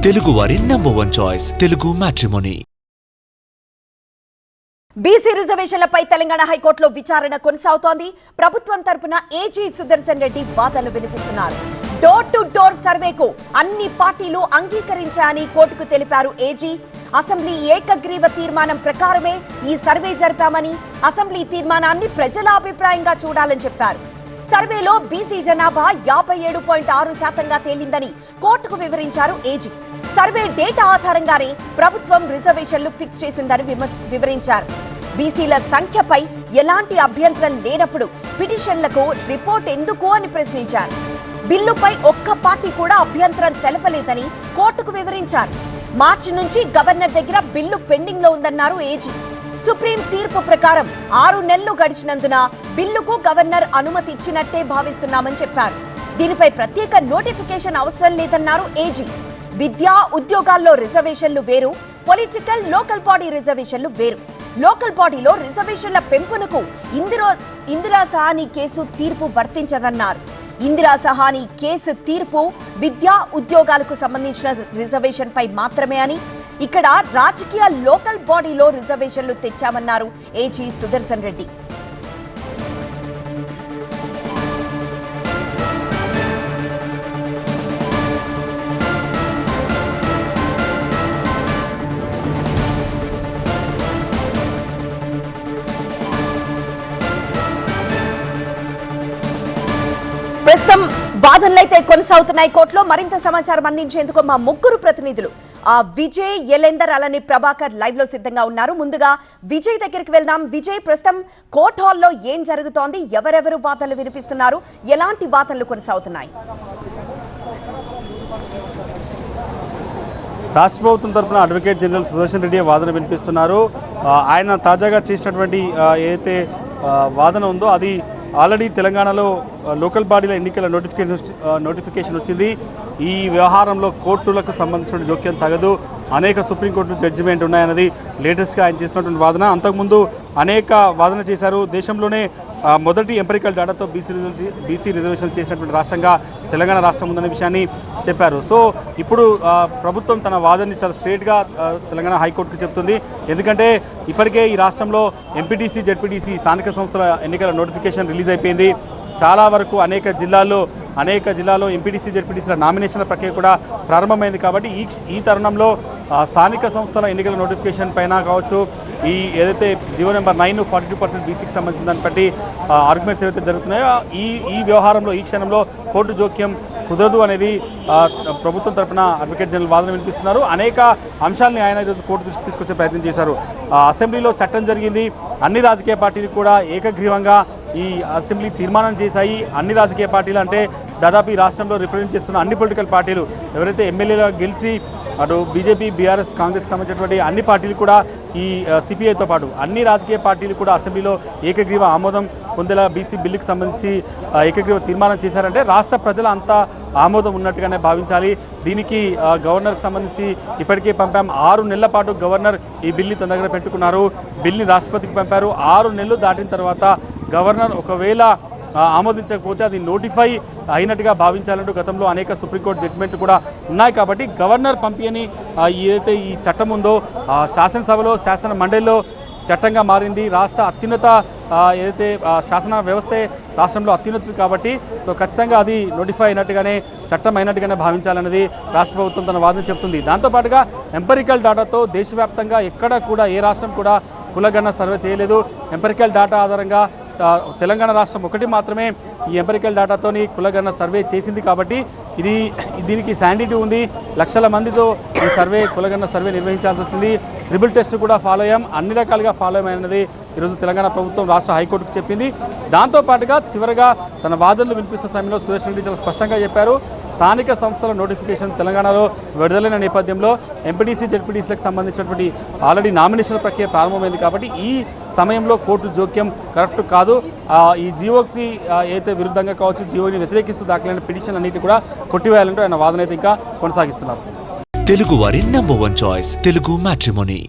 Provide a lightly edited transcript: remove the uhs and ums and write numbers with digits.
తెలుగువారి #1 choice Telugu matrimony. BC రిజర్వేషన్లపై తెలంగాణ హైకోర్టులో విచారణ కొనసాగుతోంది. ప్రభుత్వం తరపున ఏజీ సుదర్శన్ రెడ్డి వాదనలు వినిపిస్తున్నారు. డోర్ టు డోర్ సర్వేకు అన్ని పార్టీలు అంగీకరించాయని కోర్టుకు తెలిపారు ఏజీ. అసెంబ్లీ ఏకగ్రీవ తీర్మానం ప్రకారమే ఈ సర్వే జరిపామని, అసెంబ్లీ తీర్మానాన్ని ప్రజల అభిప్రాయంగా చూడాలని చెప్పారు. సర్వేలో బీసీ జనాభా 57.6%గా తేలిందని కోర్టుకు వివరించారు ఏజీ. సర్వే డేటా ఆధారంగానే ప్రభుత్వం రిజర్వేషన్లు ఫిక్స్ చేసిందని వివరించారు. బీసీల సంఖ్యపై ఎలాంటి అభ్యంతరం లేనప్పుడు పిటిషన్లకు రిపోర్ట్ ఎందుకు అని ప్రశ్నించారు. బిల్లుపై ఒక్క పార్టీ కూడా అభ్యంతరం తెలపలేదని కోర్టుకు వివరించారు. మార్చి నుంచి గవర్నర్ దగ్గర బిల్లు పెండింగ్ లో ఉందన్నారు ఏజీ. సుప్రీం తీర్పు ప్రకారం 6 నెలలు గడిచినందున బిల్లుకు గవర్నర్ అనుమతి ఇచ్చినట్టే భావిస్తున్నామని చెప్పారు. దీనిపై ప్రత్యేక నోటిఫికేషన్ అవసరం లేదన్నారు ఏజీ. విద్యా ఉద్యోగాల్లో రిజర్వేషన్లు వేరు, పొలిటికల్ లోకల్ బాడీ రిజర్వేషన్లు వేరు. లోకల్ బాడీలో రిజర్వేషన్ల పెంపునకు ఇందిరా సహాని కేసు తీర్పు వర్తించదన్నారు. ఇందిరా సహాని కేసు తీర్పు విద్యా ఉద్యోగాలకు సంబంధించిన రిజర్వేషన్ పై మాత్రమే అని, ఇక్కడ రాజకీయ లోకల్ బాడీలో రిజర్వేషన్లు తెచ్చామన్నారు ఏజీ సుదర్శన్ రెడ్డి. ప్రస్తుతం వాదనలైతే కొనసాగుతున్నాయి కోర్టులో. మరింత సమాచారం అందించేందుకు మా ముగ్గురు ప్రతినిధులు విజయ్, ఎలెందర్, అలానే ప్రభాకర్ లైవ్ లో సిద్ధంగా ఉన్నారు. ముందుగా విజయ్ దగ్గరికి వెళ్దాం. విజయ్, ప్రస్తుతం కోర్ట్ హాల్లో ఏం జరుగుతోంది? ఎవరెవరు వాదనలు వినిపిస్తున్నారు? ఎలాంటి వాదనలు కొనసాగుతున్నాయి? రాష్ట్ర ప్రభుత్వం తరఫున అడ్వకేట్ జనరల్ సుదర్శన్ రెడ్డి వాదన వినిపిస్తున్నారు. ఆయన తాజాగా చేసినటువంటి ఏదైతే వాదన ఉందో అది ఆల్రెడీ తెలంగాణలో లోకల్ బాడీల ఎన్నికల నోటిఫికేషన్ వచ్చింది. ఈ వ్యవహారంలో కోర్టులకు సంబంధించిన జోక్యం తగదు, అనేక సుప్రీంకోర్టు జడ్జిమెంట్ ఉన్నాయన్నది లేటెస్ట్గా ఆయన చేసినటువంటి వాదన. అంతకుముందు అనేక వాదన చేశారు. దేశంలోనే మొదటి ఎంపరికల్ డేటాతో బీసీ రిజర్వేషన్ చేసినటువంటి రాష్ట్రంగా తెలంగాణ రాష్ట్రం ఉందనే విషయాన్ని చెప్పారు. సో ఇప్పుడు ప్రభుత్వం తన వాదనని చాలా స్ట్రేట్గా తెలంగాణ హైకోర్టుకు చెప్తుంది. ఎందుకంటే ఇప్పటికే ఈ రాష్ట్రంలో ఎంపీటీసీ, జెడ్పీటీసీ స్థానిక సంస్థల ఎన్నికల నోటిఫికేషన్ రిలీజ్ అయిపోయింది. చాలా వరకు అనేక జిల్లాల్లో ఎంపీటీసీ, జెడ్పీటీసీల నామినేషన్ల ప్రక్రియ కూడా ప్రారంభమైంది. కాబట్టి ఈ తరుణంలో స్థానిక సంస్థల ఎన్నికల నోటిఫికేషన్ పైన కావచ్చు, ఈ ఏదైతే జీవో నెంబర్ 9 42% బీసీకి సంబంధించిన దాన్ని బట్టి ఆర్గ్యుమెంట్స్ ఏవైతే జరుగుతున్నాయో ఈ వ్యవహారంలో ఈ క్షణంలో కోర్టు జోక్యం కుదరదు అనేది ప్రభుత్వం తరఫున అడ్వకేట్ జనరల్ వాదన వినిపిస్తున్నారు. అనేక అంశాలని ఆయన ఈరోజు కోర్టు దృష్టికి తీసుకొచ్చే ప్రయత్నం చేశారు. అసెంబ్లీలో చట్టం జరిగింది. అన్ని రాజకీయ పార్టీలు కూడా ఏకగ్రీవంగా ఈ అసెంబ్లీ తీర్మానం చేశాయి. అన్ని రాజకీయ పార్టీలు అంటే దాదాపు ఈ రాష్ట్రంలో రిప్రజెంట్ చేస్తున్న అన్ని పొలిటికల్ పార్టీలు ఎవరైతే ఎమ్మెల్యేగా గెలిచి అటు బీజేపీ, బీఆర్ఎస్, కాంగ్రెస్కి సంబంధించినటువంటి అన్ని పార్టీలు కూడా ఈ సిపిఐతో పాటు అన్ని రాజకీయ పార్టీలు కూడా అసెంబ్లీలో ఏకగ్రీవ ఆమోదం పొందేలా బీసీ బిల్లుకి సంబంధించి ఏకగ్రీవ తీర్మానం చేశారంటే రాష్ట్ర ప్రజల అంతా ఆమోదం ఉన్నట్టుగానే భావించాలి. దీనికి గవర్నర్కి సంబంధించి ఇప్పటికే పంపాం. 6 నెలల పాటు గవర్నర్ ఈ బిల్లు తన దగ్గర పెట్టుకున్నారు. బిల్లుని రాష్ట్రపతికి పంపారు. 6 నెలలు దాటిన తర్వాత గవర్నర్ ఒకవేళ ఆమోదించకపోతే అది నోటిఫై అయినట్టుగా భావించాలంటూ గతంలో అనేక సుప్రీంకోర్టు జడ్జిమెంట్లు కూడా ఉన్నాయి. కాబట్టి గవర్నర్ పంపిణీ ఏదైతే ఈ చట్టం ఉందో శాసనసభలో, శాసన మండలిలో చట్టంగా మారింది. రాష్ట్ర అత్యున్నత ఏదైతే శాసన వ్యవస్థే రాష్ట్రంలో అత్యున్నతి కాబట్టి సో ఖచ్చితంగా అది నోటిఫై అయినట్టుగానే, చట్టం అయినట్టుగానే భావించాలన్నది రాష్ట్ర ప్రభుత్వం తన వాదన చెప్తుంది. దాంతోపాటుగా ఎంపరికల్ డేటాతో దేశవ్యాప్తంగా ఎక్కడ కూడా ఏ రాష్ట్రం కూడా కులగణన సర్వే చేయలేదు. ఎంపరికల్ డేటా ఆధారంగా తెలంగాణ రాష్ట్రం ఒకటి మాత్రమే ఈ ఎంపరికల్ డేటాతోని కులగణన సర్వే చేసింది. కాబట్టి దీనికి శాండిటీ ఉంది. లక్షల మందితో ఈ కులగణన సర్వే నిర్వహించాల్సి వచ్చింది. ట్రిపుల్ టెస్ట్ కూడా ఫాలో అయ్యాం. అన్ని రకాలుగా ఫాలో అయ్యామన్నది ఈరోజు తెలంగాణ ప్రభుత్వం రాష్ట్ర హైకోర్టుకు చెప్పింది. దాంతోపాటుగా చివరగా తన వాదనలు వినిపిస్తున్న సమయంలో సుదర్శన్ రెడ్డి చాలా స్పష్టంగా చెప్పారు. స్థానిక సంస్థల నోటిఫికేషన్ తెలంగాణలో విడుదలైన నేపథ్యంలో ఎంపీటీసీ, జెడ్పీటీసీలకు సంబంధించినటువంటి ఆల్రెడీ నామినేషన్ల ప్రక్రియ ప్రారంభమైంది. కాబట్టి ఈ సమయంలో కోర్టు జోక్యం కరెక్ట్ కాదు. ఈ జీవోకి అయితే విరుద్ధంగా కావచ్చు, జీవోని వ్యతిరేకిస్తూ దాఖలైన పిటిషన్ అన్నిటి కూడా కొట్టివేయాలంటూ ఆయన వాదన అయితే ఇంకా కొనసాగిస్తున్నారు. తెలుగువారి #1 చాయిస్ తెలుగు మ్యాట్రిమోనీ.